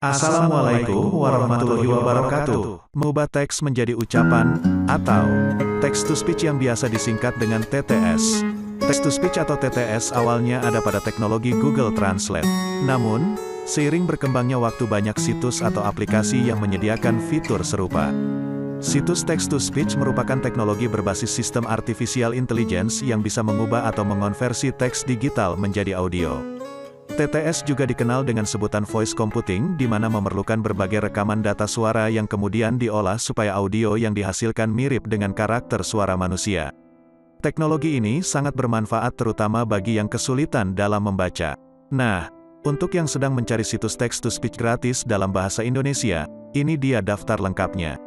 Assalamualaikum warahmatullahi wabarakatuh. Mengubah teks menjadi ucapan, atau text-to-speech yang biasa disingkat dengan TTS. Text-to-speech atau TTS awalnya ada pada teknologi Google Translate. Namun, seiring berkembangnya waktu banyak situs atau aplikasi yang menyediakan fitur serupa. Situs text-to-speech merupakan teknologi berbasis sistem artificial intelligence yang bisa mengubah atau mengonversi teks digital menjadi audio. TTS juga dikenal dengan sebutan voice computing, di mana memerlukan berbagai rekaman data suara yang kemudian diolah supaya audio yang dihasilkan mirip dengan karakter suara manusia. Teknologi ini sangat bermanfaat terutama bagi yang kesulitan dalam membaca. Nah, untuk yang sedang mencari situs text-to-speech gratis dalam bahasa Indonesia, ini dia daftar lengkapnya.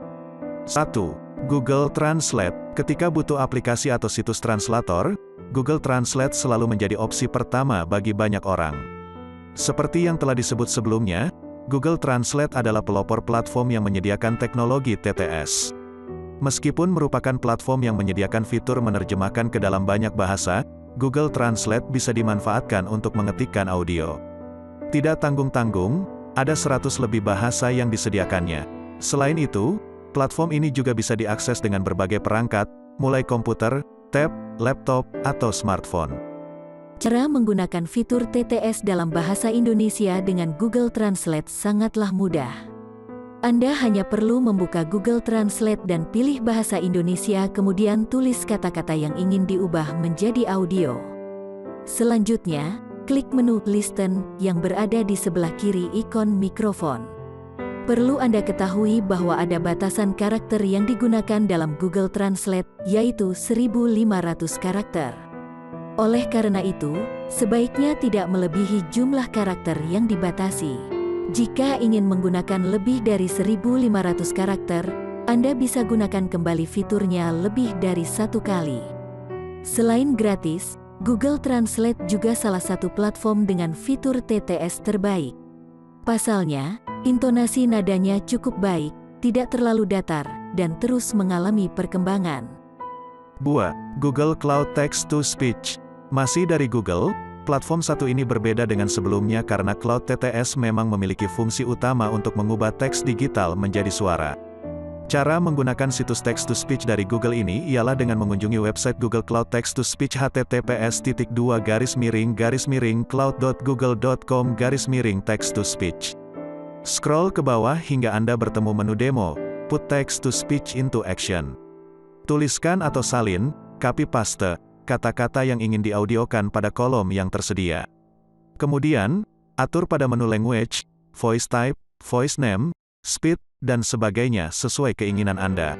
1. Google Translate. Ketika butuh aplikasi atau situs translator, Google Translate selalu menjadi opsi pertama bagi banyak orang. Seperti yang telah disebut sebelumnya, Google Translate adalah pelopor platform yang menyediakan teknologi TTS. Meskipun merupakan platform yang menyediakan fitur menerjemahkan ke dalam banyak bahasa, Google Translate bisa dimanfaatkan untuk mengetikkan audio. Tidak tanggung-tanggung, ada 100 lebih bahasa yang disediakannya. Selain itu, platform ini juga bisa diakses dengan berbagai perangkat, mulai komputer, tab, laptop, atau smartphone. Cara menggunakan fitur TTS dalam bahasa Indonesia dengan Google Translate sangatlah mudah. Anda hanya perlu membuka Google Translate dan pilih bahasa Indonesia, kemudian tulis kata-kata yang ingin diubah menjadi audio. Selanjutnya, klik menu Listen yang berada di sebelah kiri ikon mikrofon. Perlu Anda ketahui bahwa ada batasan karakter yang digunakan dalam Google Translate, yaitu 1.500 karakter. Oleh karena itu, sebaiknya tidak melebihi jumlah karakter yang dibatasi. Jika ingin menggunakan lebih dari 1.500 karakter, Anda bisa gunakan kembali fiturnya lebih dari 1 kali. Selain gratis, Google Translate juga salah satu platform dengan fitur TTS terbaik. Pasalnya, intonasi nadanya cukup baik, tidak terlalu datar, dan terus mengalami perkembangan. 2. Google Cloud Text-to-Speech. Masih dari Google, platform satu ini berbeda dengan sebelumnya karena Cloud TTS memang memiliki fungsi utama untuk mengubah teks digital menjadi suara. Cara menggunakan situs text-to-speech dari Google ini ialah dengan mengunjungi website Google Cloud Text-to-Speech https://cloud.google.com/text-to-speech. Scroll ke bawah hingga Anda bertemu menu demo, Put Text-to-Speech into Action. Tuliskan atau salin, copy-paste, kata-kata yang ingin diaudiokan pada kolom yang tersedia. Kemudian, atur pada menu Language, Voice Type, Voice Name, Speed, dan sebagainya sesuai keinginan Anda.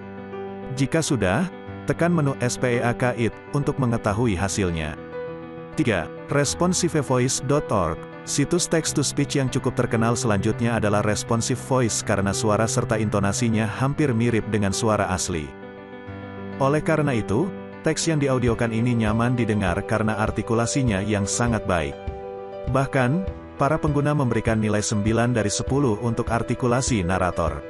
Jika sudah, tekan menu Speak It untuk mengetahui hasilnya. 3. Responsivevoice.org. Situs text-to-speech yang cukup terkenal selanjutnya adalah Responsive Voice karena suara serta intonasinya hampir mirip dengan suara asli. Oleh karena itu, teks yang diaudiokan ini nyaman didengar karena artikulasinya yang sangat baik. Bahkan, para pengguna memberikan nilai 9 dari 10 untuk artikulasi narator.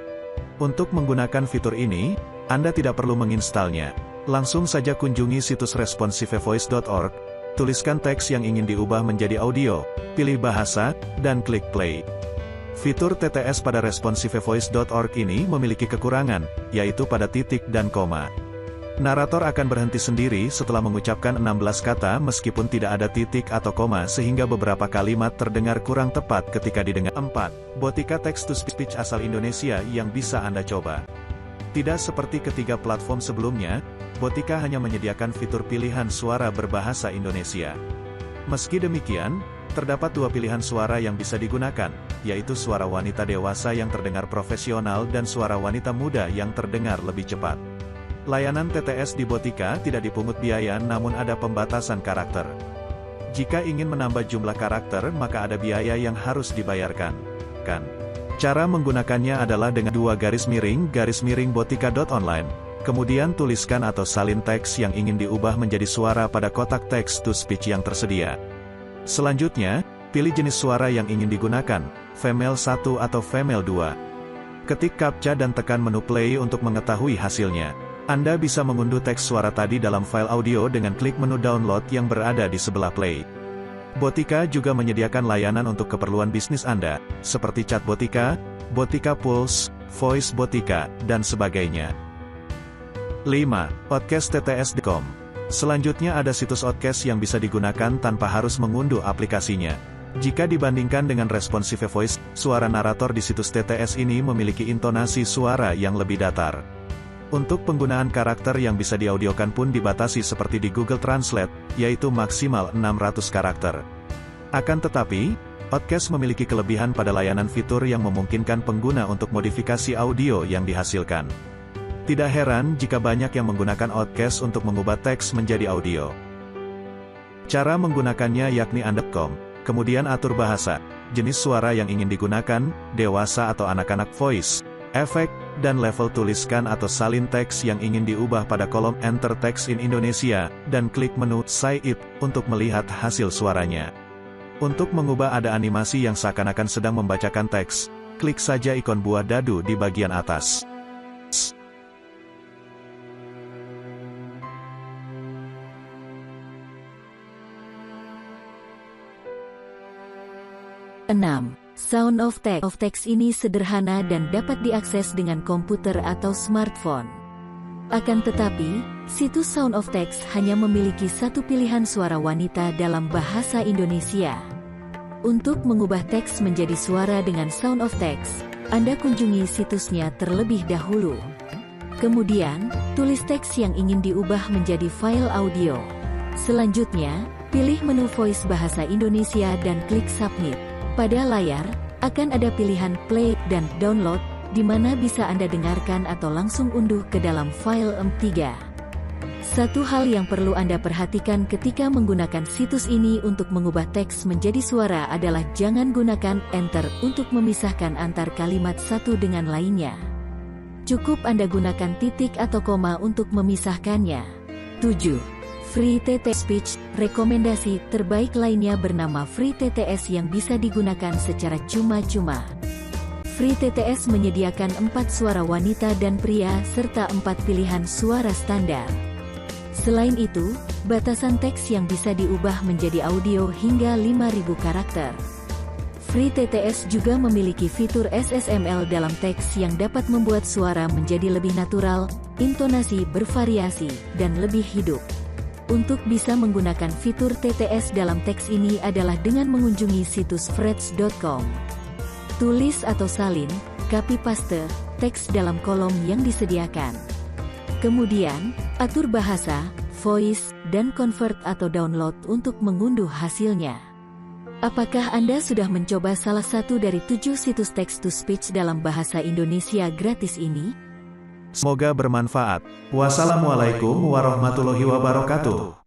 Untuk menggunakan fitur ini, Anda tidak perlu menginstalnya. Langsung saja kunjungi situs responsivevoice.org, tuliskan teks yang ingin diubah menjadi audio, pilih bahasa, dan klik play. Fitur TTS pada responsivevoice.org ini memiliki kekurangan, yaitu pada titik dan koma. Narator akan berhenti sendiri setelah mengucapkan 16 kata meskipun tidak ada titik atau koma sehingga beberapa kalimat terdengar kurang tepat ketika didengar. 4. Botika Text-to-Speech asal Indonesia yang bisa Anda coba. Tidak seperti ketiga platform sebelumnya, Botika hanya menyediakan fitur pilihan suara berbahasa Indonesia. Meski demikian, terdapat 2 pilihan suara yang bisa digunakan, yaitu suara wanita dewasa yang terdengar profesional dan suara wanita muda yang terdengar lebih cepat. Layanan TTS di Botika tidak dipungut biaya namun ada pembatasan karakter. Jika ingin menambah jumlah karakter maka ada biaya yang harus dibayarkan. Cara menggunakannya adalah dengan _botika.online, kemudian tuliskan atau salin teks yang ingin diubah menjadi suara pada kotak text-to-speech yang tersedia. Selanjutnya, pilih jenis suara yang ingin digunakan, female 1 atau female 2. Ketik CAPTCHA dan tekan menu play untuk mengetahui hasilnya. Anda bisa mengunduh teks suara tadi dalam file audio dengan klik menu download yang berada di sebelah play. Botika juga menyediakan layanan untuk keperluan bisnis Anda, seperti chat Botika, Botika Pulse, Voice Botika, dan sebagainya. 5. Podcast.tts.com. Selanjutnya ada situs podcast yang bisa digunakan tanpa harus mengunduh aplikasinya. Jika dibandingkan dengan responsive voice, suara narator di situs TTS ini memiliki intonasi suara yang lebih datar. Untuk penggunaan karakter yang bisa diaudiokan pun dibatasi seperti di Google Translate, yaitu maksimal 600 karakter. Akan tetapi, podcast memiliki kelebihan pada layanan fitur yang memungkinkan pengguna untuk modifikasi audio yang dihasilkan. Tidak heran jika banyak yang menggunakan podcast untuk mengubah teks menjadi audio. Cara menggunakannya yakni Anda.com, kemudian atur bahasa, jenis suara yang ingin digunakan, dewasa atau anak-anak voice, efek, dan level tuliskan atau salin teks yang ingin diubah pada kolom Enter Text in Indonesia, dan klik menu Say It untuk melihat hasil suaranya. Untuk mengubah ada animasi yang seakan-akan sedang membacakan teks, klik saja ikon buah dadu di bagian atas. Enam. Sound of Text ini sederhana dan dapat diakses dengan komputer atau smartphone. Akan tetapi, situs Sound of Text hanya memiliki satu pilihan suara wanita dalam bahasa Indonesia. Untuk mengubah teks menjadi suara dengan Sound of Text, Anda kunjungi situsnya terlebih dahulu. Kemudian, tulis teks yang ingin diubah menjadi file audio. Selanjutnya, pilih menu Voice Bahasa Indonesia dan klik Submit. Pada layar, akan ada pilihan play dan download, di mana bisa Anda dengarkan atau langsung unduh ke dalam file MP3. Satu hal yang perlu Anda perhatikan ketika menggunakan situs ini untuk mengubah teks menjadi suara adalah jangan gunakan Enter untuk memisahkan antar kalimat satu dengan lainnya. Cukup Anda gunakan titik atau koma untuk memisahkannya. 7. Free TTS Speech, rekomendasi terbaik lainnya bernama Free TTS yang bisa digunakan secara cuma-cuma. Free TTS menyediakan 4 suara wanita dan pria serta 4 pilihan suara standar. Selain itu, batasan teks yang bisa diubah menjadi audio hingga 5.000 karakter. Free TTS juga memiliki fitur SSML dalam teks yang dapat membuat suara menjadi lebih natural, intonasi bervariasi, dan lebih hidup. Untuk bisa menggunakan fitur TTS dalam teks ini adalah dengan mengunjungi situs freds.com. Tulis atau salin, copy paste, teks dalam kolom yang disediakan. Kemudian, atur bahasa, voice, dan convert atau download untuk mengunduh hasilnya. Apakah Anda sudah mencoba salah satu dari 7 situs text-to-speech dalam bahasa Indonesia gratis ini? Semoga bermanfaat. Wassalamualaikum warahmatullahi wabarakatuh.